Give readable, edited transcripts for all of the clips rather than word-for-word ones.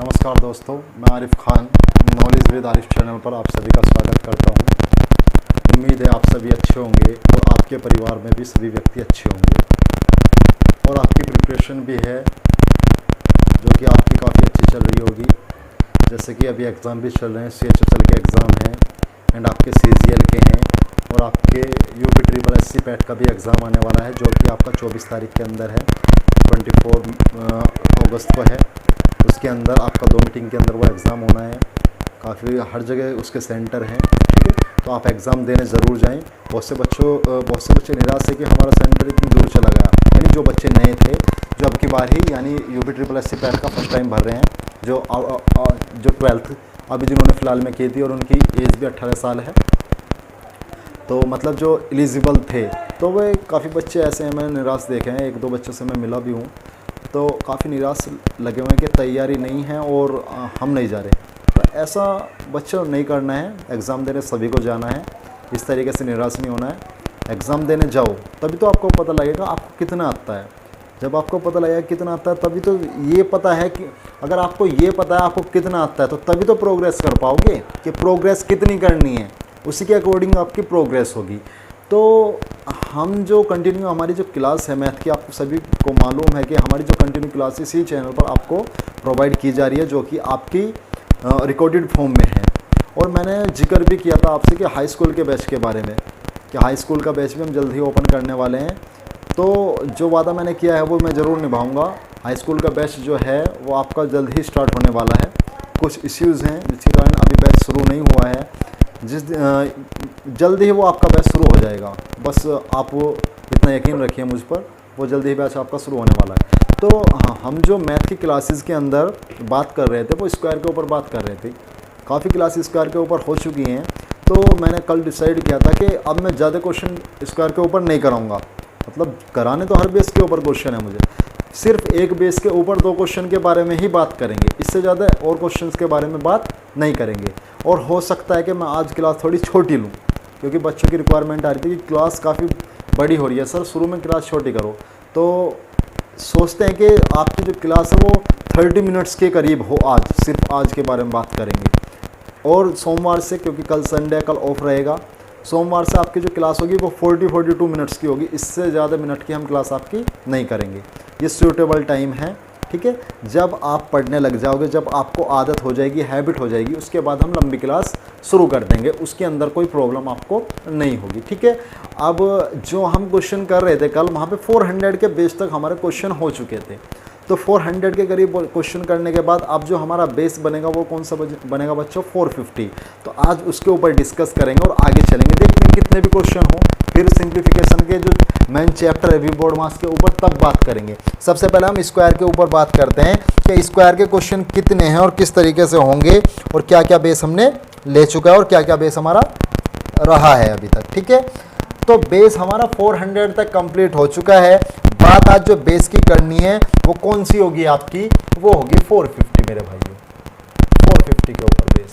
नमस्कार दोस्तों, मैं Arif Khan knowledge with Arif channel पर आप सभी का स्वागत करता हूं। उम्मीद है आप सभी अच्छे होंगे और आपके परिवार में भी सभी व्यक्ति अच्छे होंगे और आपकी प्रिपरेशन भी है जो कि आपकी काफ़ी अच्छी चल रही होगी। जैसे कि अभी एग्ज़ाम भी चल रहे हैं, CHSL के एग्ज़ाम हैं एंड आपके CGL के हैं और आपके UPSSC पैट का भी एग्ज़ाम आने वाला है जो कि आपका 24 तारीख के अंदर है, 24 अगस्त को है। उसके अंदर आपका 2 मीटिंग के अंदर वो एग्ज़ाम होना है। काफ़ी हर जगह उसके सेंटर हैं, ठीक है। तो आप एग्ज़ाम देने ज़रूर जाएं। बहुत से बच्चे निराश है कि हमारा सेंटर इतनी दूर चला गया। यानी जो बच्चे नए थे, जो अब की बार ही यानी UPSSC पैट का फर्स्ट टाइम भर रहे हैं, जो 12th अभी जिन्होंने फ़िलहाल में की थी और उनकी एज भी 18 साल है, तो मतलब जो एलिजिबल थे, तो वे काफ़ी बच्चे ऐसे हैं, मैंने निराश देखे हैं। 1-2 बच्चों से मैं मिला भी हूँ, तो काफ़ी निराश लगे हुए हैं कि तैयारी नहीं है और हम नहीं जा रहे। तो ऐसा बच्चों नहीं करना है। एग्ज़ाम देने सभी को जाना है, इस तरीके से निराश नहीं होना है। एग्ज़ाम देने जाओ तभी तो आपको पता लगेगा आपको कितना आता है। जब आपको पता लगेगा कितना आता है तभी तो ये पता है कि अगर आपको ये पता है आपको कितना आता है तो तभी तो प्रोग्रेस कर पाओगे कि प्रोग्रेस कितनी करनी है, उसी के अकॉर्डिंग आपकी प्रोग्रेस होगी। तो हम जो कंटिन्यू हमारी जो क्लास है मैथ की, आपको सभी को मालूम है कि हमारी जो कंटिन्यू क्लास इसी चैनल पर आपको प्रोवाइड की जा रही है जो कि आपकी रिकॉर्डेड फॉर्म में है। और मैंने जिक्र भी किया था आपसे कि हाई स्कूल के बैच के बारे में, कि हाई स्कूल का बैच भी हम जल्द ही ओपन करने वाले हैं। तो जो वादा मैंने किया है वो मैं ज़रूर निभाऊंगा। हाई स्कूल का बैच जो है वो आपका जल्द ही स्टार्ट होने वाला है। कुछ इश्यूज़ हैं जिसके कारण अभी बैच शुरू नहीं हुआ है, जल्दी ही वो आपका बैच शुरू हो जाएगा। बस आप वो इतना यकीन रखिए मुझ पर, वो जल्दी ही बैच आपका शुरू होने वाला है। तो हम जो मैथ की क्लासेस के अंदर बात कर रहे थे वो स्क्वायर के ऊपर बात कर रहे थे। काफ़ी क्लासेस स्क्वायर के ऊपर हो चुकी हैं, तो मैंने कल डिसाइड किया था कि अब मैं ज़्यादा क्वेश्चन स्क्वायर के ऊपर नहीं कराऊंगा। मतलब कराने तो हर बेस के ऊपर क्वेश्चन है, मुझे सिर्फ एक बेस के ऊपर 2 क्वेश्चन के बारे में ही बात करेंगे, इससे ज़्यादा और क्वेश्चंस के बारे में बात नहीं करेंगे। और हो सकता है कि मैं आज क्लास थोड़ी छोटी लूँ क्योंकि बच्चों की रिक्वायरमेंट आ रही थी कि क्लास काफ़ी बड़ी हो रही है सर, शुरू में क्लास छोटी करो। तो सोचते हैं कि आपकी जो क्लास है वो 30 मिनट्स के करीब हो। आज सिर्फ आज के बारे में बात करेंगे और सोमवार से, क्योंकि कल संडे है, कल ऑफ रहेगा, सोमवार से आपकी जो क्लास होगी वो 40-42 मिनट्स की होगी। इससे ज़्यादा मिनट की हम क्लास आपकी नहीं करेंगे। ये सूटेबल टाइम है, ठीक है। जब आप पढ़ने लग जाओगे, जब आपको आदत हो जाएगी, हैबिट हो जाएगी, उसके बाद हम लंबी क्लास शुरू कर देंगे। उसके अंदर कोई प्रॉब्लम आपको नहीं होगी, ठीक है। अब जो हम क्वेश्चन कर रहे थे कल, वहाँ पे 400 के बेस तक हमारे क्वेश्चन हो चुके थे। तो 400 के करीब क्वेश्चन करने के बाद अब जो हमारा बेस बनेगा वो कौन सा बनेगा बच्चों? 450। तो आज उसके ऊपर डिस्कस करेंगे और आगे चलेंगे, देखते हैं कितने भी क्वेश्चन हो। फिर सिंप्लीफिकेशन के जो मेन चैप्टर है बोर्ड मास के ऊपर, तब बात करेंगे। सबसे पहले हम स्क्वायर के ऊपर बात करते हैं कि स्क्वायर के क्वेश्चन कितने हैं और किस तरीके से होंगे और क्या क्या बेस हमने ले चुका है और क्या क्या बेस हमारा रहा है अभी तक, ठीक है। तो बेस हमारा 400 तक कंप्लीट हो चुका है। बात आज जो बेस की करनी है वो कौन सी होगी आपकी? वो होगी 450 मेरे भाइयों, 450 के ऊपर बेस।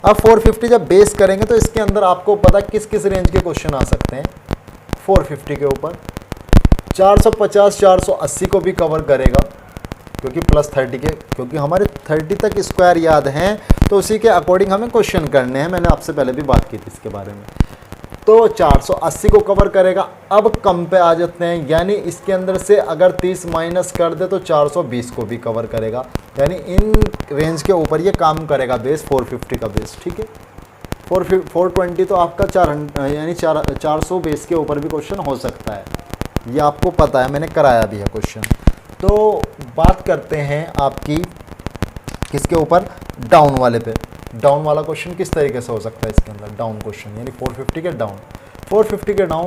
अब 450 जब बेस करेंगे तो इसके अंदर आपको पता किस किस रेंज के क्वेश्चन आ सकते हैं। 450 के ऊपर 450 480 को भी कवर करेगा क्योंकि +30 के, क्योंकि हमारे 30 तक स्क्वायर याद हैं, तो उसी के अकॉर्डिंग हमें क्वेश्चन करने हैं। मैंने आपसे पहले भी बात की थी इसके बारे में। तो 480 को कवर करेगा। अब कम पे आ जाते हैं, यानी इसके अंदर से अगर 30 माइनस कर दे तो 420 को भी कवर करेगा। यानी इन रेंज के ऊपर ये काम करेगा बेस, 450 का बेस, ठीक है। 420 तो आपका 400 बेस के ऊपर भी क्वेश्चन हो सकता है, ये आपको पता है, मैंने कराया भी है क्वेश्चन। तो बात करते हैं आपकी किसके ऊपर? डाउन वाले पे। डाउन वाला क्वेश्चन किस तरीके से हो सकता है इसके अंदर? डाउन क्वेश्चन यानी 450 के डाउन, 450 के डाउन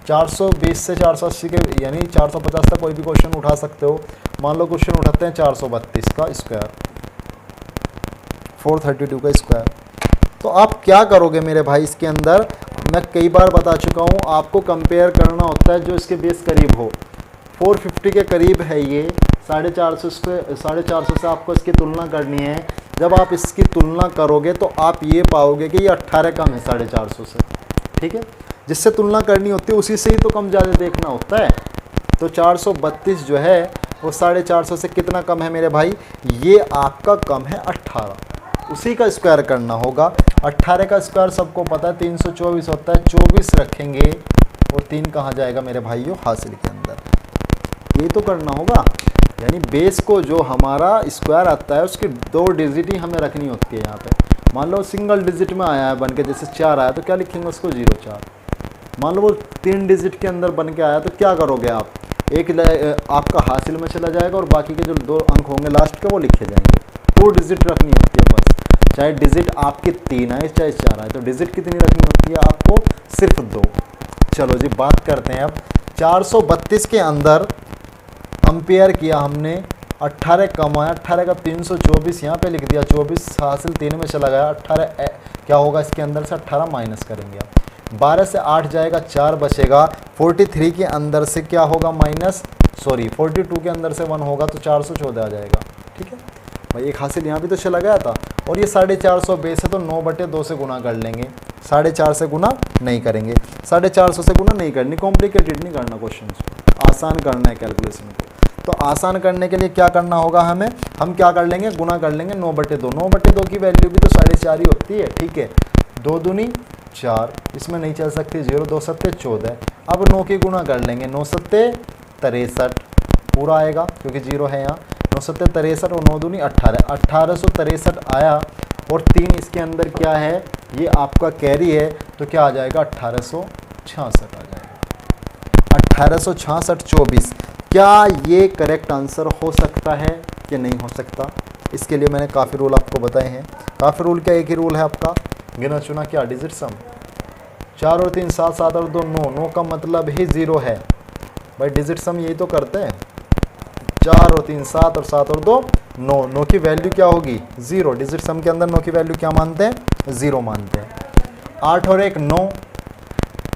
420 से 480 के यानी 450 तक कोई भी क्वेश्चन उठा सकते हो। मान लो क्वेश्चन उठाते हैं 432 का स्क्वायर, 432 का स्क्वायर। तो आप क्या करोगे मेरे भाई? इसके अंदर मैं कई बार बता चुका हूँ, आपको कंपेयर करना होता है जो इसके बेस करीब हो। 450 के करीब है ये, 450 से आपको इसकी तुलना करनी है। जब आप इसकी तुलना करोगे तो आप ये पाओगे कि ये 18 कम है 450 से, ठीक है। जिससे तुलना करनी होती है उसी से ही तो कम ज़्यादा देखना होता है। तो 432 जो है वो 450 से कितना कम है मेरे भाई, ये आपका कम है 18, उसी का स्क्वायर करना होगा। 18 का स्क्वायर सबको पता है 324 होता है, 24 रखेंगे और 3 कहाँ जाएगा मेरे भाइयों, हासिल के अंदर। ये तो करना होगा, यानी बेस को जो हमारा स्क्वायर आता है उसकी 2 डिजिट ही हमें रखनी होती है यहाँ पे। मान लो सिंगल डिजिट में आया है बन के, जैसे 4 आया तो क्या लिखेंगे उसको 04। मान लो वो 3 डिजिट के अंदर बन के आया तो क्या करोगे आप, एक आपका हासिल में चला जाएगा और बाकी के जो 2 अंक होंगे लास्ट के वो लिखे जाएंगे। 2 डिजिट रखनी होती है बस, चाहे डिजिट आपकी 3 आए चाहे 4 आए, तो डिजिट कितनी रखनी होती है आपको, सिर्फ 2। चलो जी बात करते हैं अब 432 के अंदर कंपेयर किया हमने, 18 कम आया, 18 का 324 यहाँ पे लिख दिया, 24 हासिल 3 में चला गया, 18 क्या होगा इसके अंदर से, 18 माइनस करेंगे आप, 12 से 8 जाएगा, 4 बचेगा, 43 के अंदर से क्या होगा माइनस, 42 के अंदर से 1 होगा तो 414 आ जाएगा। ठीक है भाई, एक हासिल यहाँ भी तो चला गया था। और ये 450 बेस है तो 9/2 से गुना कर लेंगे, 4.5 से गुना नहीं करेंगे, 450 से गुना नहीं करनी, कॉम्प्लिकेटेड नहीं करना क्वेश्चन, आसान करना है कैलकुलेशन को। तो आसान करने के लिए क्या करना होगा हमें, हम क्या कर लेंगे, गुना कर लेंगे 9/2। 9/2 की वैल्यू भी तो 4.5 ही होती है। ठीक है, 2 दूनी 4, इसमें नहीं चल सकती, 0 2 7 14। अब 9 की गुना कर लेंगे, 9 7 63 पूरा आएगा क्योंकि 0 है यहाँ, 9 7 63 और 9 दूनी 18, 1863 आया। और 3 इसके अंदर क्या है, ये आपका कैरी है तो क्या आ जाएगा, 1866 आ जाएगा। 1866 24, क्या ये करेक्ट आंसर हो सकता है कि नहीं हो सकता? इसके लिए मैंने काफ़ी रूल आपको बताए हैं। काफ़ी रूल क्या, एक ही रूल है आपका, गिना चुना क्या, डिजिट सम। 4 और 3 7, 7 और 2 9, 9 का मतलब ही 0 है भाई, डिजिट सम यही तो करते हैं। 4 और 3 7 और 7 और 2 9, 9 की वैल्यू क्या होगी, 0। डिजिट सम के अंदर 9 की वैल्यू क्या मानते हैं, 0 मानते हैं। 8 और 1 9,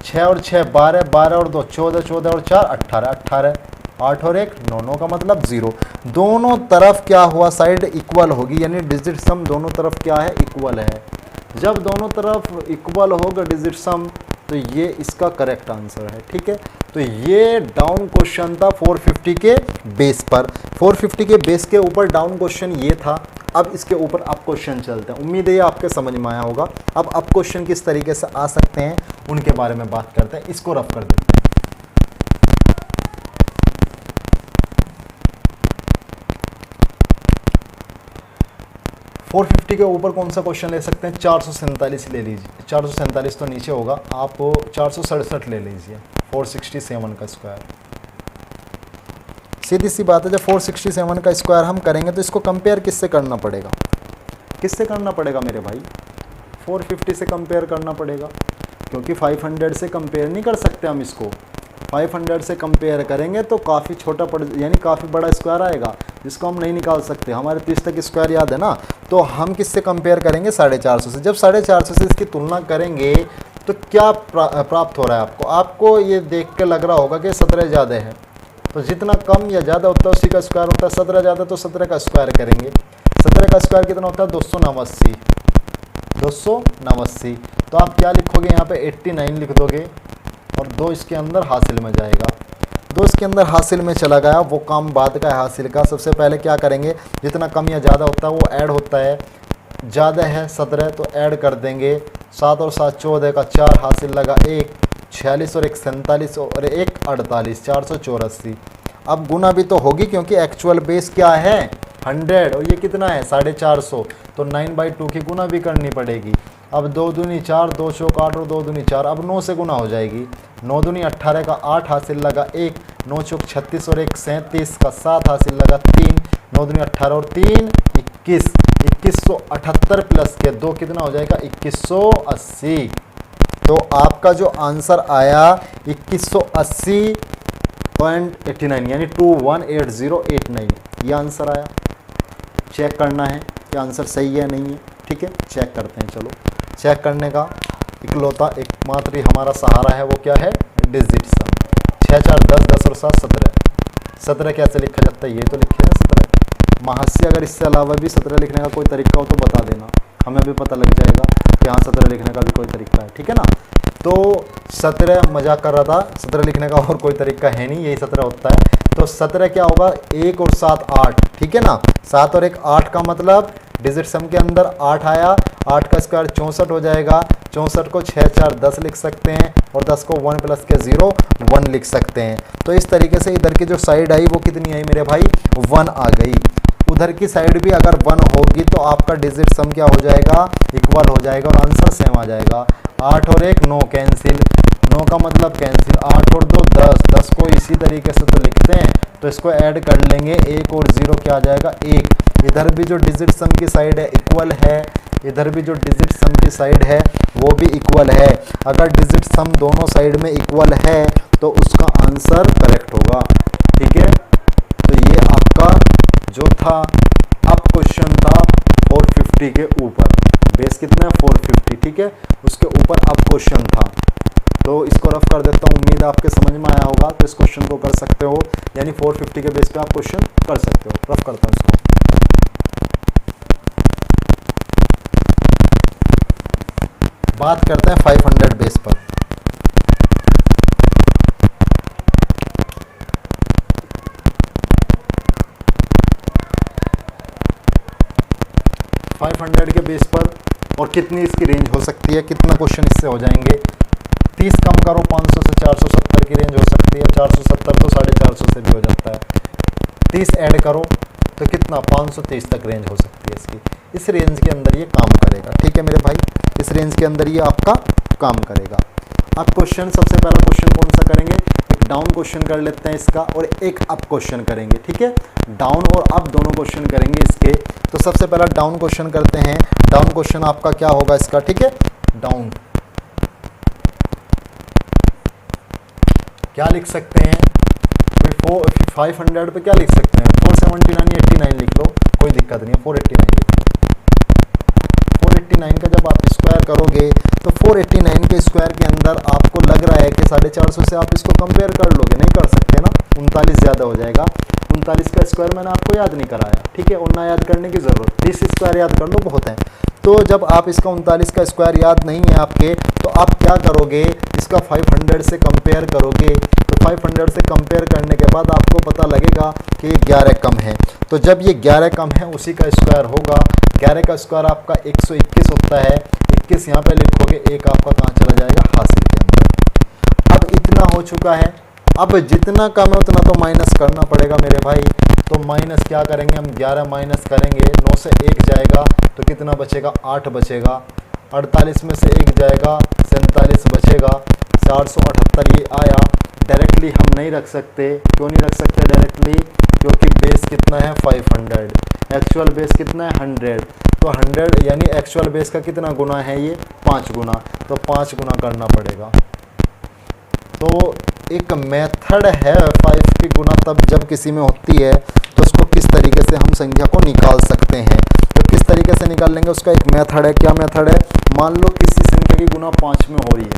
6 और 6 12, 12 और 2 14, 14 और 4 18, 18, 8 और 1 9, 9 का मतलब 0। दोनों तरफ क्या हुआ, साइड इक्वल होगी, यानी डिजिट सम दोनों तरफ क्या है, इक्वल है। जब दोनों तरफ इक्वल होगा डिजिट सम तो ये इसका करेक्ट आंसर है। ठीक है, तो ये डाउन क्वेश्चन था 450 के बेस पर, 450 के बेस के ऊपर डाउन क्वेश्चन ये था। अब इसके ऊपर अब क्वेश्चन चलते हैं, उम्मीद है ये आपके समझ में आया होगा। अब क्वेश्चन किस तरीके से आ सकते हैं उनके बारे में बात करते हैं, इसको रफ कर देते हैं। 450 के ऊपर कौन सा क्वेश्चन ले सकते हैं, 447 ले लीजिए, 447 तो नीचे होगा, आप 467 ले लीजिए, 467 का स्क्वायर। सीधी सी बात है, जब 467 का स्क्वायर हम करेंगे तो इसको कंपेयर किससे करना पड़ेगा, किससे करना पड़ेगा मेरे भाई, 450 से कंपेयर करना पड़ेगा, क्योंकि 500 से कंपेयर नहीं कर सकते हम इसको। 500 से कंपेयर करेंगे तो काफ़ी छोटा पड़, यानी काफ़ी बड़ा स्क्वायर आएगा जिसको हम नहीं निकाल सकते। हमारे 30 तक स्क्वायर याद है ना, तो हम किससे कंपेयर करेंगे, 450 से। जब 450 से इसकी तुलना करेंगे तो क्या प्राप्त हो रहा है आपको, आपको ये देख के लग रहा होगा कि 17 ज़्यादा है, तो जितना कम या ज़्यादा होता है उसी का स्क्वायर होता है। 17 ज़्यादा तो 17 का स्क्वायर करेंगे, 17 का स्क्वायर कितना होता है, 289, 289। तो आप क्या लिखोगे यहाँ पे, 89 लिख दोगे और 2 इसके अंदर हासिल में जाएगा, 2 इसके अंदर हासिल में चला गया, वो काम बाद का है हासिल का। सबसे पहले क्या करेंगे, जितना कम या ज़्यादा होता है वो ऐड होता है, ज़्यादा है 17 तो ऐड कर देंगे, 7 और 7 14 का 4 हासिल लगा 1, 46 और 1 47 और 1 48, 484। अब गुना भी तो होगी क्योंकि एक्चुअल बेस क्या है 100 और ये कितना है 450, तो 9/2 की गुना भी करनी पड़ेगी। अब 2 दूनी 4, 2 चौक 8 और 2 दूनी 4, अब 9 से गुना हो जाएगी, 9 दूनी 18 का 8 हासिल लगा 1, 9 चौक 36 और 1 37 का 7 हासिल लगा 3, 9 दूनी 18 और 3 21, 2178 प्लस के 2 कितना हो जाएगा 2180। तो आपका जो आंसर आया 2180.89 यानी 218089, ये आंसर आया। चेक करना है कि आंसर सही है नहीं है, ठीक है, चेक करते हैं। चलो चेक करने का इकलौता एकमात्र हमारा सहारा है, वो क्या है, डिजिट सम। 6 4 10, 10 और 7 17, 17 कैसे लिखा जाता है ये तो लिखे हैं 17। महास्य अगर इससे अलावा भी 17 लिखने का कोई तरीका हो तो बता देना। हमें भी पता लग जाएगा कि हाँ 17 लिखने का भी कोई तरीका है, ठीक है ना। तो 17 मजाक कर रहा था, 17 लिखने का और कोई तरीका है नहीं, यही 17 होता है। तो 17 क्या होगा, 1 और 7 8, ठीक है ना। 7 और 1 8 का मतलब डिजिट सम के अंदर 8 आया, 8 का स्क्वायर 64 हो जाएगा। 64 को 6 4 10 लिख सकते हैं और 10 को 1 प्लस के 0 1 लिख सकते हैं। तो इस तरीके से इधर की जो साइड आई वो कितनी आई मेरे भाई, 1 आ गई। उधर की साइड भी अगर 1 होगी तो आपका डिजिट सम क्या हो जाएगा, इक्वल हो जाएगा और आंसर सेम आ जाएगा। 8 और 1 9 कैंसिल, 9 का मतलब कैंसिल, 8 और 2 10, 10 को इसी तरीके से तो लिखते हैं, तो इसको ऐड कर लेंगे, 1 और 0 क्या आ जाएगा 1। इधर भी जो डिजिट सम की साइड है इक्वल है, इधर भी जो डिजिट सम की साइड है वो भी इक्वल है। अगर डिजिट सम दोनों साइड में इक्वल है तो उसका आंसर करेक्ट होगा, ठीक है। तो ये आपका जो था अब क्वेश्चन था 450 के ऊपर, बेस कितना है 450, ठीक है, उसके ऊपर अब क्वेश्चन था। तो इसको रफ कर देता हूँ, उम्मीद आपके समझ में आया होगा। तो इस क्वेश्चन को कर सकते हो, यानी 450 के बेस पे आप क्वेश्चन कर सकते हो। रफ करता हूँ इसको। बात करते हैं 500 बेस पर। के बेस पर और कितनी इसकी रेंज हो सकती है, कितना क्वेश्चन इससे हो जाएंगे। 30 कम करो 500 से 470 की रेंज हो सकती है, 470 तो 450 से भी हो जाता है। 30 ऐड करो तो कितना 530 तक रेंज हो सकती है इसकी। इस रेंज के अंदर ये काम करेगा, ठीक है मेरे भाई, इस रेंज के अंदर ये आपका काम करेगा। अब क्वेश्चन, सबसे पहला क्वेश्चन कौन सा करेंगे, एक डाउन क्वेश्चन कर लेते हैं इसका और एक अप क्वेश्चन करेंगे, ठीक है। डाउन और अप दोनों क्वेश्चन करेंगे इसके। तो सबसे पहला डाउन क्वेश्चन करते हैं। डाउन क्वेश्चन आपका क्या होगा इसका, ठीक है। डाउन क्या लिख सकते हैं, 500 पे क्या लिख सकते हैं, 479 89 लिख लो, कोई दिक्कत नहीं है, 489 लिख लो। 489 का जब आप स्क्वायर करोगे तो 489 के स्क्वायर के अंदर आपको लग रहा है कि 450 से आप इसको कंपेयर कर लोगे, नहीं कर सकते ना, 39 ज़्यादा हो जाएगा। 39 का स्क्वायर मैंने आपको याद नहीं कराया, ठीक है, और ना याद करने की ज़रूरत, 30 स्क्वायर याद कर लो बहुत है। तो जब आप इसका 39 का स्क्वायर याद नहीं है आपके, तो आप क्या करोगे, इसका 500 से कंपेयर करोगे। तो 500 से कंपेयर करने के बाद आपको पता लगेगा कि 11 कम है। तो जब ये 11 कम है उसी का स्क्वायर होगा। 11 का स्क्वायर आपका 121 होता है, 21 यहाँ पे लिखोगे, एक आपका कहाँ चला जाएगा, हासिल के अंदर। अब इतना हो चुका है, अब जितना कम है उतना तो माइनस करना पड़ेगा मेरे भाई। तो माइनस क्या करेंगे हम, 11 माइनस करेंगे, 9 से 1 जाएगा तो कितना बचेगा, 8 बचेगा। 48 में से 1 जाएगा, 47 बचेगा। 478 ये आया। डायरेक्टली हम नहीं रख सकते, क्यों नहीं रख सकते डायरेक्टली, क्योंकि बेस कितना है 500, एक्चुअल बेस कितना है 100। तो 100 यानी एक्चुअल बेस का कितना गुना है ये, 5 गुना, तो 5 गुना करना पड़ेगा। तो एक मेथड है 5 की गुना तब जब किसी में होती है, तो उसको किस तरीके से हम संख्या को निकाल सकते हैं। तो किस तरीके से निकाल लेंगे, उसका एक मेथड है। क्या मेथड है, मान लो किसी संख्या की गुना 5 में हो रही है,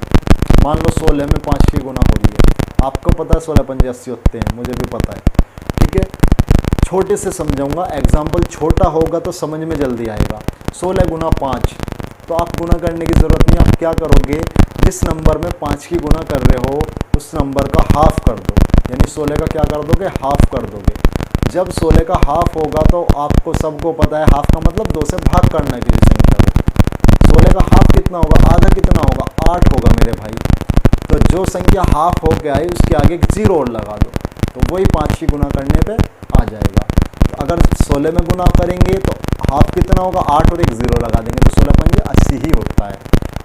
मान लो 16 में 5 की गुना हो रही है, आपको पता है 16 पंजे 80 होते हैं, मुझे भी पता है, ठीक है। छोटे से समझाऊंगा, एग्जाम्पल छोटा होगा तो समझ में जल्दी आएगा। 16 गुना 5, तो आप गुना करने की ज़रूरत नहीं, आप क्या करोगे, जिस नंबर में 5 की गुना कर रहे हो उस नंबर का हाफ कर दो, यानी 16 का क्या कर दोगे, हाफ कर दोगे। जब 16 का हाफ होगा तो आपको सबको पता है हाफ का मतलब 2 से भाग करना है किसी संख्या को। 16 का हाफ कितना होगा, आधा कितना होगा, 8 होगा मेरे भाई। तो जो संख्या हाफ हो के आई उसके आगे एक 0 और लगा दो, तो वही 5 की गुना करने पे आ जाएगा। तो अगर 16 में गुना करेंगे तो हाफ कितना होगा, 8 और एक 0 लगा देंगे, तो 16 पंजे 80 ही होता है।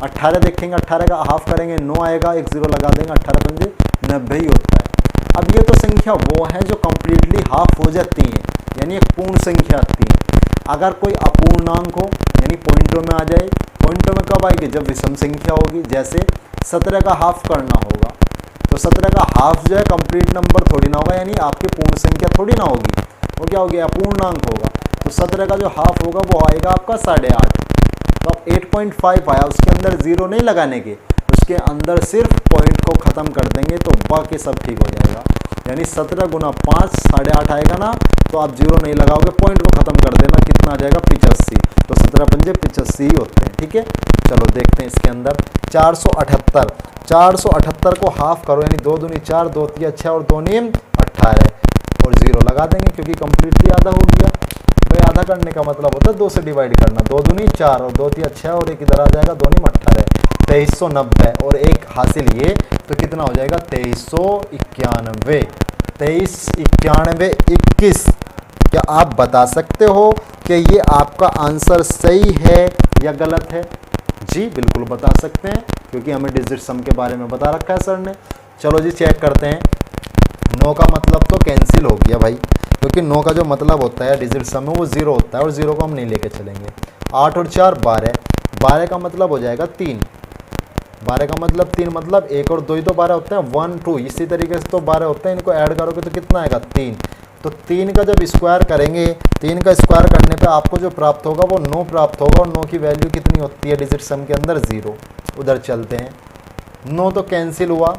18 देखेंगे, 18 का हाफ करेंगे 9 आएगा, एक 0 लगा देंगे, 18 पंजे 90 ही होता है। अब ये तो संख्या वो है जो कम्प्लीटली हाफ हो जाती हैं, यानी एक पूर्ण संख्या आती है। अगर कोई अपूर्णांक हो यानी पॉइंटों में आ जाए, पॉइंटों में कब आएगी, जब विषम संख्या होगी। जैसे 17 का हाफ करना होगा, तो 17 का हाफ जो है कंप्लीट नंबर थोड़ी ना होगा, यानी आपकी पूर्ण संख्या थोड़ी ना होगी, वो क्या होगी, अपूर्णांक होगा। तो 17 का जो हाफ होगा वो आएगा आपका 8.5। तो अब 8.5 आया, उसके अंदर 0 नहीं लगाने के, उसके अंदर सिर्फ पॉइंट को ख़त्म कर देंगे तो बाकी सब ठीक हो जाएगा। यानी 17 गुना 5 8.5 आएगा ना, तो आप 0 नहीं लगाओगे, पॉइंट को ख़त्म कर देना, कितना आ जाएगा 85। तो 17 पंजे मुझे 85 ही होते हैं। ठीक है, चलो देखते हैं इसके अंदर 478 को हाफ करो, यानी 2 दूनी 4, 2 तिया 6 और 2 नीम 18 और 0 लगा देंगे क्योंकि कंप्लीटली आधा हो गया। तो आधा करने का मतलब होता है 2 से डिवाइड करना, 2 दूनी 4 और 2 तिया 6 और एक इधर आ जाएगा 2 नीम 18, 2390 और एक हासिल ये, तो कितना हो जाएगा 2391, 2391 21। क्या आप बता सकते हो कि ये आपका आंसर सही है या गलत है? जी बिल्कुल बता सकते हैं क्योंकि हमें डिजिट सम के बारे में बता रखा है सर ने। चलो जी चेक करते हैं। 9 का मतलब तो कैंसिल हो गया भाई, क्योंकि 9 का जो मतलब होता है डिजिट सम में वो 0 होता है और 0 को हम नहीं लेके चलेंगे। 8 और 4 12, 12 का मतलब हो जाएगा 3, 12 का मतलब 3, मतलब 1 और 2 ही तो 12 होते हैं, 1 2 इसी तरीके से तो 12 होते हैं। इनको ऐड करोगे तो कितना आएगा 3, तो 3 का जब स्क्वायर करेंगे, 3 का स्क्वायर करने पे आपको जो प्राप्त होगा वो 9 प्राप्त होगा और 9 की वैल्यू कितनी होती है डिजिट सम के अंदर 0। उधर चलते हैं, 9 तो कैंसिल हुआ,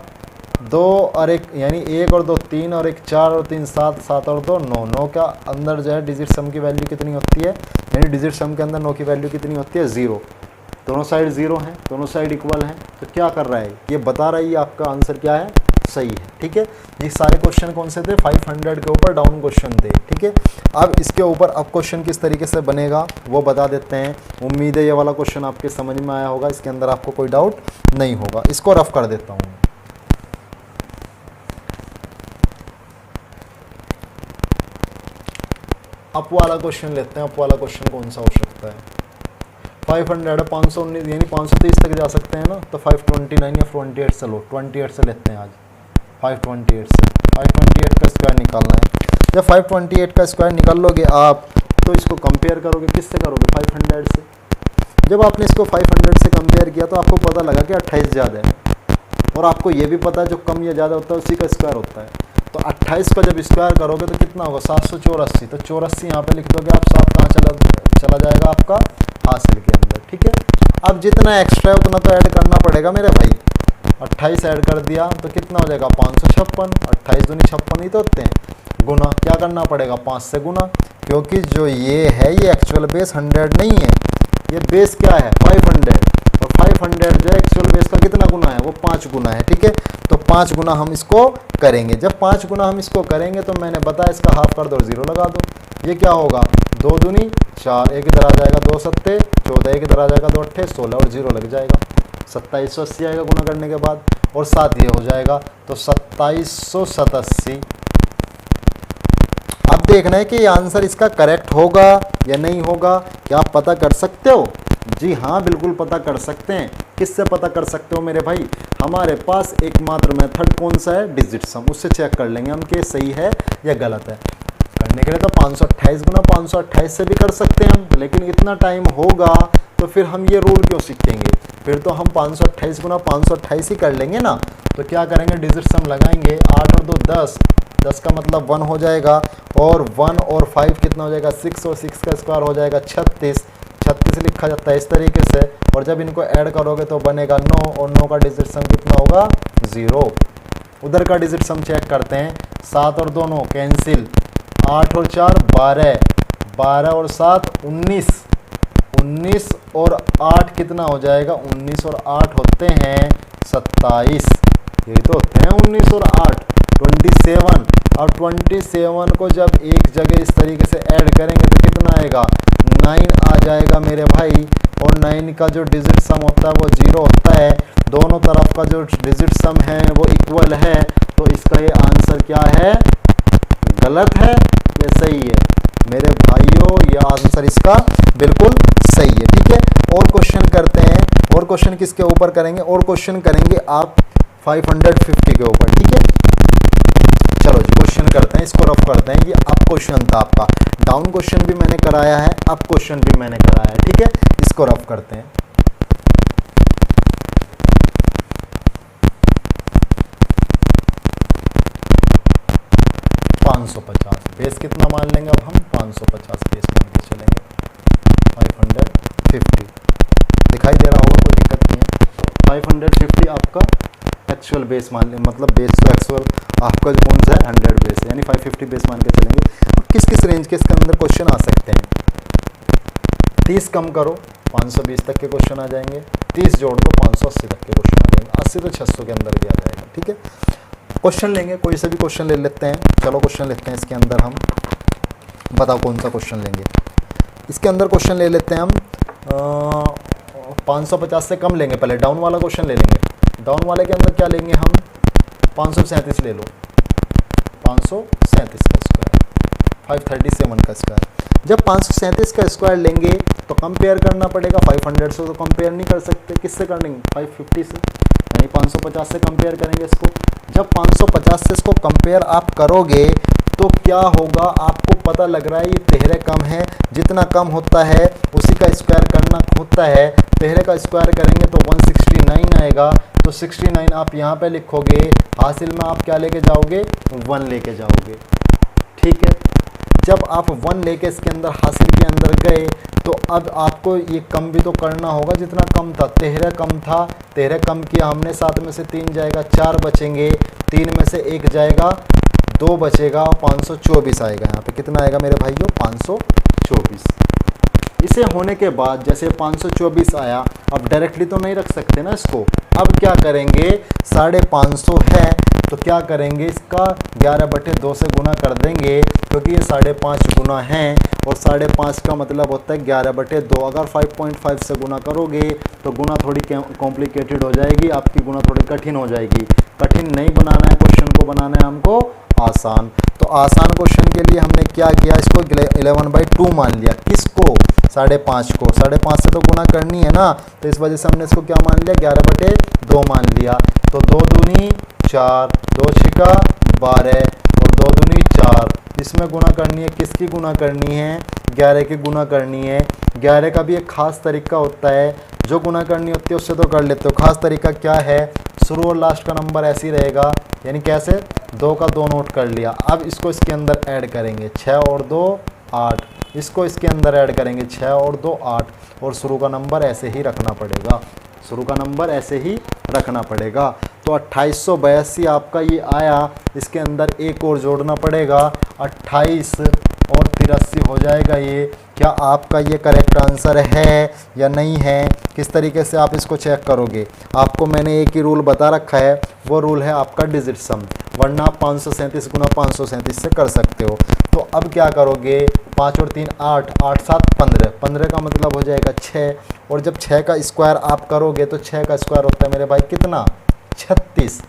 2 और 1 यानी 1 और 2 3 और 1 4 और 3 7, 7 और 2 9, 9 का अंदर जो है डिजिट सम की वैल्यू कितनी होती है, यानी डिजिट सम के अंदर 9 की वैल्यू कितनी होती है 0। दोनों साइड 0 हैं, दोनों साइड इक्वल हैं, तो क्या कर रहा है ये बता रहा है, ये आपका आंसर क्या है, सही है। ठीक है, ये सारे क्वेश्चन कौन से थे, 500 के ऊपर डाउन क्वेश्चन थे। ठीक है, अब इसके ऊपर अब क्वेश्चन किस तरीके से बनेगा वो बता देते हैं। उम्मीद है ये वाला क्वेश्चन आपके समझ में आया होगा, इसके अंदर आपको कोई डाउट नहीं होगा। इसको रफ कर देता हूँ। अप वाला क्वेश्चन लेते हैं। अप वाला क्वेश्चन कौन सा हो सकता है, 500 519 यानी 530 तक जा सकते हैं ना, तो 529 या 28, चलो 28 से लेते हैं आज। 528 से 528 का स्क्वायर निकालना है। जब 528 का स्क्वायर निकाल लोगे आप, तो इसको कंपेयर करोगे, किससे करोगे 500 से। जब आपने इसको 500 से कंपेयर किया तो आपको पता लगा कि 28 ज़्यादा है, और आपको ये भी पता है जो कम या ज़्यादा होता है उसी का स्क्वायर होता है। तो 28 का जब स्क्वायर करोगे तो कितना होगा 784, तो 84 यहाँ पे लिख दोगे आप, 7 कहाँ चला जाएगा आपका हासिल के अंदर। ठीक है, अब जितना एक्स्ट्रा है उतना तो ऐड करना पड़ेगा मेरे भाई। 28 ऐड कर दिया तो कितना हो जाएगा 556, 28 दूनी 56 ही तो होते हैं। गुना क्या करना पड़ेगा 5 से गुना, क्योंकि जो ये है ये एक्चुअल बेस 100 नहीं है, ये बेस क्या है 500, और 500 जो है एक्चुअल बेस का कितना गुना है, वो 5 गुना है। ठीक है, तो 5 गुना हम इसको करेंगे। जब 5 गुना हम इसको करेंगे तो मैंने बताया इसका हाफ कर दो और 0 लगा दो। ये क्या होगा 2 दूनी 4, एक इधर आ जाएगा 2 सत्ते 14, एक इधर आ जाएगा 2 अट्ठे 16 और 0 लग जाएगा, 2780 आएगा गुना करने के बाद, और 7 ये हो जाएगा, तो 2787। अब देखना है कि ये आंसर इसका करेक्ट होगा या नहीं होगा। क्या आप पता कर सकते हो? जी हाँ बिल्कुल पता कर सकते हैं। किससे पता कर सकते हो मेरे भाई, हमारे पास एकमात्र मेथड कौन सा है डिजिट सम, उससे चेक कर लेंगे हम कि सही है या गलत है। करने के लिए तो 528 गुना 528 से भी कर सकते हैं हम, लेकिन इतना टाइम होगा तो फिर हम ये रूल क्यों सीखेंगे, फिर तो हम 528 गुना 528 ही कर लेंगे ना। तो क्या करेंगे डिजिट सम लगाएंगे, 8 और 2 10, 10 का मतलब 1 हो जाएगा, और 1 और 5 कितना हो जाएगा 6, और 6 का स्क्वायर हो जाएगा 36, 36 लिखा जाता है इस तरीके से, और जब इनको ऐड करोगे तो बनेगा 9, और 9 का डिजिट सम कितना होगा 0। उधर का डिजिट सम चेक करते हैं, 7 और 2 9 कैंसिल, 8 और 4 12, 12 और 7 19, 19 और 8 कितना हो जाएगा 19 और 8 होते हैं 27, यही तो होते हैं 19 और 8 27। और 27 को जब एक जगह इस तरीके से ऐड करेंगे तो कितना आएगा 9 आ जाएगा मेरे भाई, और 9 का जो डिजिट सम होता है वो 0 होता है। दोनों तरफ का जो डिजिट सम है वो इक्वल है, तो इसका ये आंसर क्या है, गलत है या सही है मेरे भाइयों, ये आंसर इसका बिल्कुल सही है। ठीक है, और क्वेश्चन करते हैं। और क्वेश्चन किसके ऊपर करेंगे, और क्वेश्चन करेंगे आप 550 के ऊपर। ठीक है, चलो जी क्वेश्चन करते हैं, इसको रफ करते हैं। ये अप क्वेश्चन था आपका, डाउन क्वेश्चन भी मैंने कराया है, अप क्वेश्चन भी मैंने कराया है। ठीक है, इसको रफ करते हैं। बेस कितना मान लेंगे अब हम 550 बेस मान के चलेंगे। 550 दिखाई दे रहा होगा, कोई दिक्कत नहीं है। 550 आपका एक्चुअल बेस मान लें, मतलब बेस तो एक्चुअल आपका जो कौन सा है 100 बेस है, यानी 550 बेस मान के चलेंगे। अब किस किस रेंज के इसके अंदर क्वेश्चन आ सकते हैं, 30 कम करो 520 तक के क्वेश्चन आ जाएंगे, 30 जोड़ दो 580 तक के क्वेश्चन आ जाएंगे, 80 तो 600 के अंदर भी आ जाएगा। ठीक है, क्वेश्चन लेंगे, कोई से भी क्वेश्चन ले लेते हैं। चलो क्वेश्चन लेते हैं इसके अंदर हम, बताओ कौन सा क्वेश्चन लेंगे। इसके अंदर क्वेश्चन ले लेते हैं हम 550 से कम लेंगे, पहले डाउन वाला क्वेश्चन ले लेंगे। डाउन वाले के अंदर क्या लेंगे हम, 537 ले लो, 537 का स्क्वायर, 537 का स्क्वायर। जब 537 का स्क्वायर लेंगे तो कंपेयर करना पड़ेगा, 500 से तो कंपेयर नहीं कर सकते, किससे करेंगे, 550 से, यानी 550 से कंपेयर करेंगे इसको। जब 550 से इसको कंपेयर आप करोगे तो क्या होगा, आपको पता लग रहा है ये तिहरे कम है, जितना कम होता है उसी का स्क्वायर करना होता है। तिहरे का स्क्वायर करेंगे तो 169 आएगा, तो 69 आप यहाँ पे लिखोगे, हासिल में आप क्या लेके जाओगे, 1 लेके जाओगे। ठीक है, जब आप 1 लेके इसके अंदर हासिल के अंदर गए तो अब आपको ये कम भी तो करना होगा, जितना कम था, तिहरे कम था, तिहरे कम किया हमने, 7 में से 3 जाएगा, 4 बचेंगे, 3 में से 1 जाएगा, 2 बचेगा, 524 आएगा। यहाँ पे कितना आएगा मेरे भाइयों, 524। इसे होने के बाद जैसे 524 आया, अब डायरेक्टली तो नहीं रख सकते ना इसको, अब क्या करेंगे, 550 है तो क्या करेंगे, इसका 11/2 से गुना कर देंगे, क्योंकि ये 5.5 गुना है और 5.5 का मतलब होता है 11/2। अगर 5.5 से गुना करोगे तो गुना थोड़ी कॉम्प्लिकेटेड हो जाएगी, आपकी गुना थोड़ी कठिन हो जाएगी। कठिन नहीं बनाना है क्वेश्चन को, बनाना है हमको आसान। तो आसान क्वेश्चन के लिए हमने क्या किया, इसको 11/2 मान लिया, किसको, 5.5 को, 5.5 से तो गुना करनी है ना, तो इस वजह से हमने इसको क्या मान लिया, 11/2 मान लिया। तो 2 दूनी 4, 2 छिका 12 और 2 दूनी 4, इसमें गुना करनी है, किसकी गुना करनी है, 11 की गुना करनी है। 11 का भी एक खास तरीका होता है, जो गुना करनी होती है उससे तो कर लेते हो, खास तरीका क्या है, शुरू और लास्ट का नंबर ऐसे ही रहेगा, यानी कैसे, 2 का 2 नोट कर लिया। अब इसको इसके अंदर ऐड करेंगे, 6 और 2 8, इसको इसके अंदर ऐड करेंगे, 6 और 2 8, और शुरू का नंबर ऐसे ही रखना पड़ेगा, शुरू का नंबर ऐसे ही रखना पड़ेगा। तो 2882 आपका ये आया, इसके अंदर एक और जोड़ना पड़ेगा, 28 और 83 हो जाएगा ये। क्या आपका ये करेक्ट आंसर है या नहीं है, किस तरीके से आप इसको चेक करोगे, आपको मैंने एक ही रूल बता रखा है, वो रूल है आपका डिजिट सम, वरना आप 537 गुना 537 से कर सकते हो। तो अब क्या करोगे, 5 और 3 8, 8 7 15, 15 का मतलब हो जाएगा 6, और जब 6 का स्क्वायर आप करोगे तो 6 का स्क्वायर होता है मेरे भाई कितना, 36,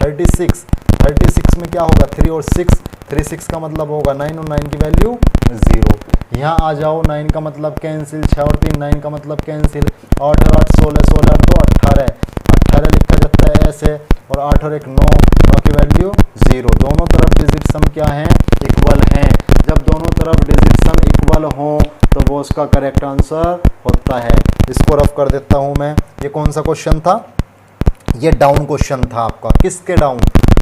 36, 36 में क्या होगा, 3 और 6, 36 का मतलब होगा 9 और 9 की वैल्यू 0। यहाँ आ जाओ, 9 का मतलब कैंसिल, 6 और 3 9 का मतलब कैंसिल, 8 और 8 16, 16 और 2 18, 18 लिखा जाता है ऐसे, और 8 और 1 9, 9 की वैल्यू 0। दोनों तरफ डिजिट सम क्या है, इक्वल हैं। जब दोनों तरफ डिजिट सम इक्वल हो तो वो उसका करेक्ट आंसर होता है। इसको रफ कर देता हूँ मैं। ये कौन सा क्वेश्चन था, ये डाउन क्वेश्चन था आपका, किसके डाउन,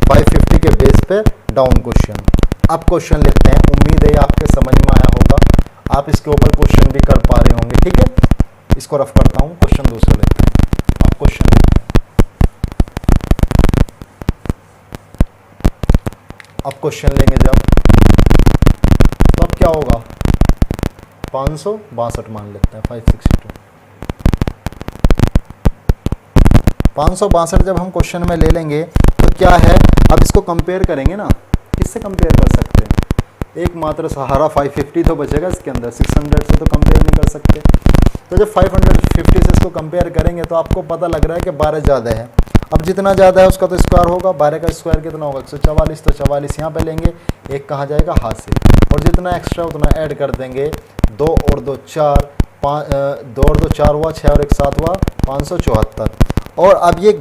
550 के बेस पे डाउन क्वेश्चन। अब क्वेश्चन लेते हैं, उम्मीद है आपके समझ में आया होगा, आप इसके ऊपर क्वेश्चन भी कर पा रहे होंगे। ठीक है, इसको रफ करता हूँ, क्वेश्चन दूसरा लेते हैं। अब क्वेश्चन लेते हैं, अब क्वेश्चन लेंगे जब, तो अब क्या होगा, 562 मान लेते हैं, 562, 562 जब हम क्वेश्चन में ले लेंगे तो क्या है, अब इसको कंपेयर करेंगे ना, किससे कंपेयर कर सकते हैं, एकमात्र सहारा 550 तो बचेगा इसके अंदर, 600 से तो कंपेयर नहीं कर सकते। तो जब 550 से इसको कंपेयर करेंगे तो आपको पता लग रहा है कि 12 ज़्यादा है। अब जितना ज़्यादा है उसका तो स्क्वायर होगा, 12 का स्क्वायर कितना होगा, 144, तो 44 यहाँ पे लेंगे, एक कहाँ जाएगा हासिल, और जितना एक्स्ट्रा उतना ऐड कर देंगे, 2 और 2 4, 2 और 2 4 हुआ, 6 और 1 7 हुआ, 574। और अब ये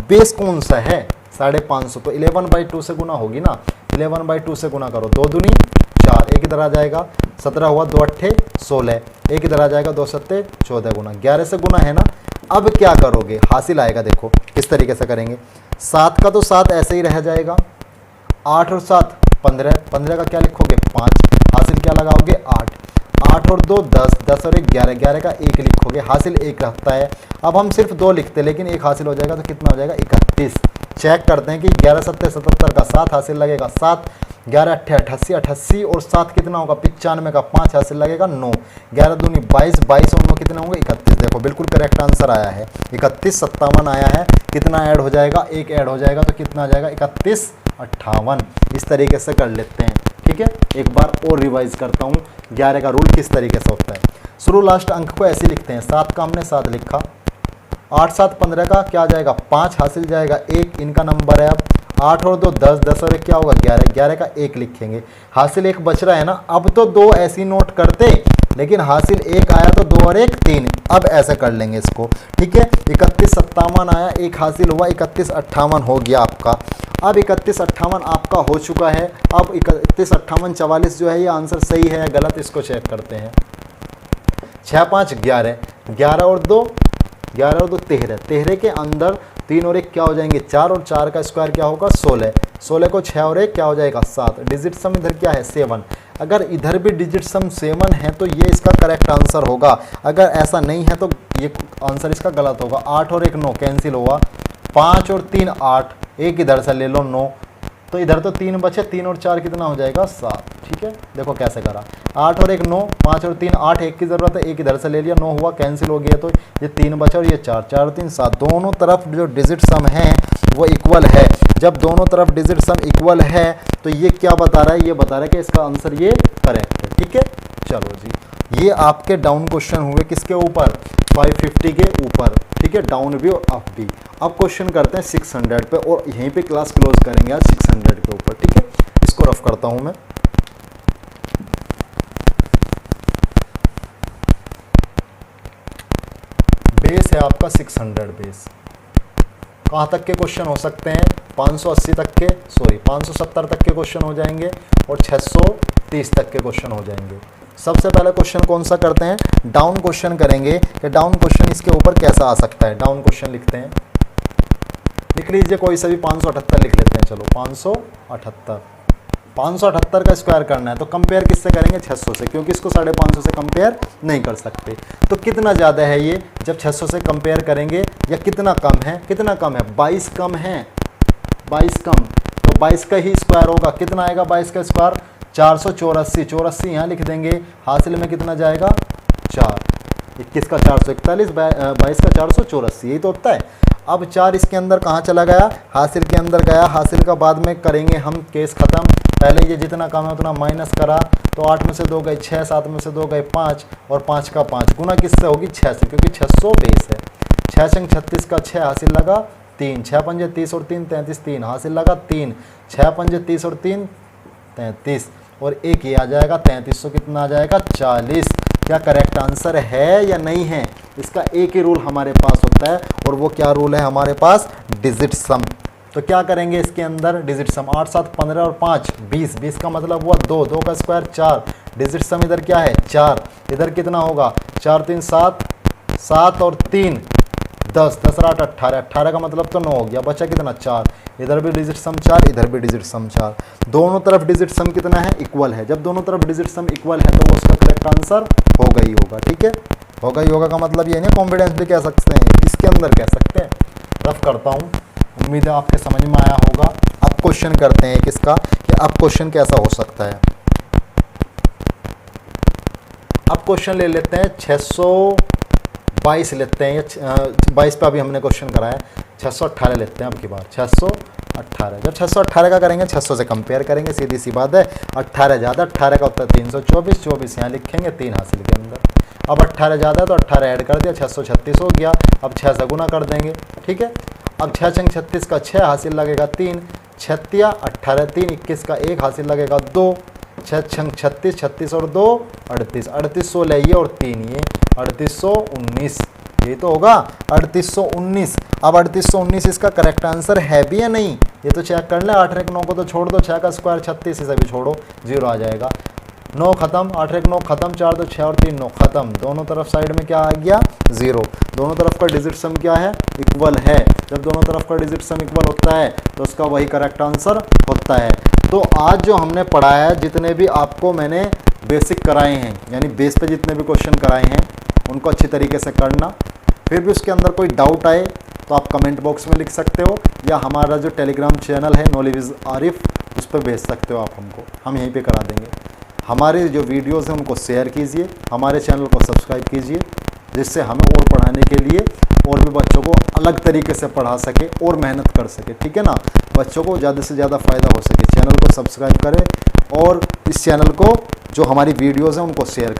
बेस कौन सा है, 550, तो 11/2 से गुना होगी ना, 11/2 से गुना करो, 2 दूनी 4, एक इधर आ जाएगा, 17 हुआ, 2 8 16, एक इधर आ जाएगा, 2 7 14 गुना, 11 से गुना है ना। अब क्या करोगे, हासिल आएगा, देखो किस तरीके से करेंगे, 7 का तो 7 ऐसे ही रह जाएगा, 8 और 7 15, 15 का क्या लिखोगे 5, हासिल क्या लगाओगे 8, 8 और 2 10, 10 और 1 11, 11 का 1 लिखोगे, हासिल 1 रहता है। अब हम सिर्फ 2 लिखते लेकिन 1 हासिल हो जाएगा तो कितना हो जाएगा 31, चेक करते हैं कि 11 सत्ते 77 का 7 हासिल लगेगा 7, 11 अट्ठे 88 88 और 7 कितना होगा 95 का 5 हासिल लगेगा 9, 11 दूनी 22, 22 और 9 कितने होंगे 31। देखो बिल्कुल करेक्ट आंसर आया है 31 57 आया है। कितना ऐड हो जाएगा, एक ऐड हो जाएगा तो कितना आ जाएगा 31 58। इस तरीके से कर लेते हैं। ठीक है, एक बार और रिवाइज करता हूँ 11 का रूल किस तरीके से होता है। शुरू लास्ट अंक को ऐसे लिखते हैं, 7 का हमने 7 लिखा, 8 7 15 का क्या आ जाएगा 5 हासिल जाएगा 1, इनका नंबर है। अब 8 और 2 10, 10 और 1 क्या होगा 11, 11 का 1 लिखेंगे। हासिल 1 बच रहा है ना, अब तो 2 ऐसी नोट करते, लेकिन हासिल 1 आया तो 2 और 1 3, अब ऐसे कर लेंगे इसको। ठीक है, 31 57 आया, 1 हासिल हुआ 31 58 हो गया आपका। अब 31 58 आपका हो चुका है। अब 31 58 44 जो है ये आंसर सही है या गलत, इसको चेक करते हैं। 6 5 11, 11 और 2 11 और 2 13, 13 के अंदर 3 और 1 क्या हो जाएंगे 4, और 4 का स्क्वायर क्या होगा 16, 16 को 6 और 1 क्या हो जाएगा 7। डिजिट सम इधर क्या है 7। अगर इधर भी डिजिट सम 7 है तो ये इसका करेक्ट आंसर होगा। अगर ऐसा नहीं है तो ये आंसर इसका गलत होगा। 8 और 1 9 कैंसिल हुआ, 5 और 3 8, 1 इधर से ले लो 9, तो इधर तो 3 बचे, 3 और 4 कितना हो जाएगा 7। ठीक है, देखो कैसे करा, 8 और 1 9, 5 और 3 8, 1 की ज़रूरत है, 1 इधर से ले लिया, 9 हुआ कैंसिल हो गया, तो ये 3 बचा और ये 4, 4 और 3 7। दोनों तरफ जो डिजिट सम है वो इक्वल है। जब दोनों तरफ डिजिट सम इक्वल है तो ये क्या बता रहा है, ये बता रहा है कि इसका आंसर ये करेक्ट है। ठीक है, चलो जी, ये आपके डाउन क्वेश्चन हुए किसके ऊपर 550 के ऊपर। ठीक है, डाउन भी और अप भी। अब क्वेश्चन करते हैं 600 पे, और यहीं पे क्लास क्लोज करेंगे आज 600 के ऊपर। ठीक है, इसको रफ करता हूं मैं। बेस है आपका 600 बेस। कहाँ तक के क्वेश्चन हो सकते हैं 580 तक के, 570 तक के क्वेश्चन हो जाएंगे और 630 तक के क्वेश्चन हो जाएंगे। सबसे पहले क्वेश्चन कौन सा करते हैं, डाउन क्वेश्चन करेंगे कि डाउन क्वेश्चन इसके ऊपर कैसा आ सकता है। डाउन क्वेश्चन लिखते हैं, लिख लीजिए कोई सा भी 578 लिख लेते हैं। चलो 578, 578 का स्क्वायर करना है तो कंपेयर किससे करेंगे 600 से, क्योंकि इसको 550 से कंपेयर नहीं कर सकते। तो कितना ज़्यादा है ये जब 600 से कंपेयर करेंगे, या कितना कम है, कितना कम है 22 कम है, 22 कम, तो 22 का ही स्क्वायर होगा। कितना आएगा 22 का स्क्वायर 484, 84 यहाँ लिख देंगे। हासिल में कितना जाएगा 4, 21 का 441, 22 का 484, यही तो होता है। अब 4 इसके अंदर कहाँ चला गया, हासिल के अंदर गया। हासिल का बाद में करेंगे हम, केस ख़त्म। पहले ये जितना कम है उतना माइनस करा, तो 8 में से 2 गए 6, 7 में से 2 गए 5, और 5 का 5 गुना किससे होगी 6 से, क्योंकि 600 बेस है। 6 छंग 36 का 6 हासिल लगा 3, 6 पंजे 30 और 3 33, 3 हासिल लगा 3, 6 पंजे 30 और 3 33, और 1 ये आ जाएगा 33, कितना आ जाएगा 40। क्या करेक्ट आंसर है या नहीं है, इसका एक ही रूल हमारे पास होता है, और वो क्या रूल है हमारे पास, डिजिट सम। तो क्या करेंगे इसके अंदर डिजिट सम, 8 7 15 और 5 20, 20 का मतलब हुआ 2, 2 का स्क्वायर 4, डिजिट सम इधर क्या है 4, इधर कितना होगा 4 3 7, 7 और 3 10, 10 और 8 18, 18 का मतलब तो 9 हो गया, बचा कितना 4, इधर भी डिजिट सम 4, इधर भी डिजिट सम 4। दोनों तरफ डिजिट सम कितना है इक्वल है। जब दोनों तरफ डिजिट सम इक्वल है तो वो उसका करेक्ट आंसर होगा ही होगा। ठीक है, होगा ही होगा का मतलब ये नहीं कॉन्फिडेंस भी कह सकते हैं, इसके अंदर कह सकते हैं। रफ करता हूँ, उम्मीद है आपके समझ में आया होगा। अब क्वेश्चन करते हैं किसका, कि अब क्वेश्चन कैसा हो सकता है। अब क्वेश्चन ले लेते हैं 622 लेते हैं, 22 पे अभी हमने क्वेश्चन कराया, 618 लेते हैं अब की बार, 618। जब 618 का करेंगे 600 से कंपेयर करेंगे, सीधी सी बात है। 18 ज़्यादा, 18 का उत्तर 324, 24 यहाँ लिखेंगे 3 हासिल के अंदर। अब 18 ज़्यादा तो 18 ऐड कर दिया, 636 हो गया। अब 6 से गुना कर देंगे। ठीक है, अब 6 छंग 36 का 6 हासिल लगेगा 3, 6 18 3, 21 का 1 हासिल लगेगा 2, 6 छंग 36, 36 और 2 38, 3816 ये और 3 ये 3819, ये तो होगा 3819। अब 3819 इसका करेक्ट आंसर है भी या नहीं, ये तो चेक कर ले। 8 1 9 को तो छोड़ दो, 6 का स्क्वायर 36, इसे भी छोड़ो, 0 आ जाएगा। 9 खत्म, 8 1 9 खत्म, 4 2 6 और 3 9 खत्म। दोनों तरफ साइड में क्या आ गया 0। दोनों तरफ का डिजिट सम क्या है इक्वल है। जब दोनों तरफ का डिजिट सम इक्वल होता है तो उसका वही करेक्ट आंसर होता है। तो आज जो हमने पढ़ाया है, जितने भी आपको मैंने बेसिक कराए हैं, यानी बेस पे जितने भी क्वेश्चन कराए हैं, उनको अच्छी तरीके से करना। फिर भी उसके अंदर कोई डाउट आए तो आप कमेंट बॉक्स में लिख सकते हो, या हमारा जो टेलीग्राम चैनल है नॉलेज विद आरिफ, उस पर भेज सकते हो आप हमको, हम यहीं पे करा देंगे। हमारे जो वीडियोस हैं उनको शेयर कीजिए, हमारे चैनल को सब्सक्राइब कीजिए, जिससे हमें और पढ़ाने के लिए और भी बच्चों को अलग तरीके से पढ़ा सके और मेहनत कर सके, ठीक है ना। बच्चों को ज़्यादा से ज़्यादा फ़ायदा हो सके। चैनल को सब्सक्राइब करें और इस चैनल को, जो हमारी वीडियोज़ हैं उनको शेयर करें।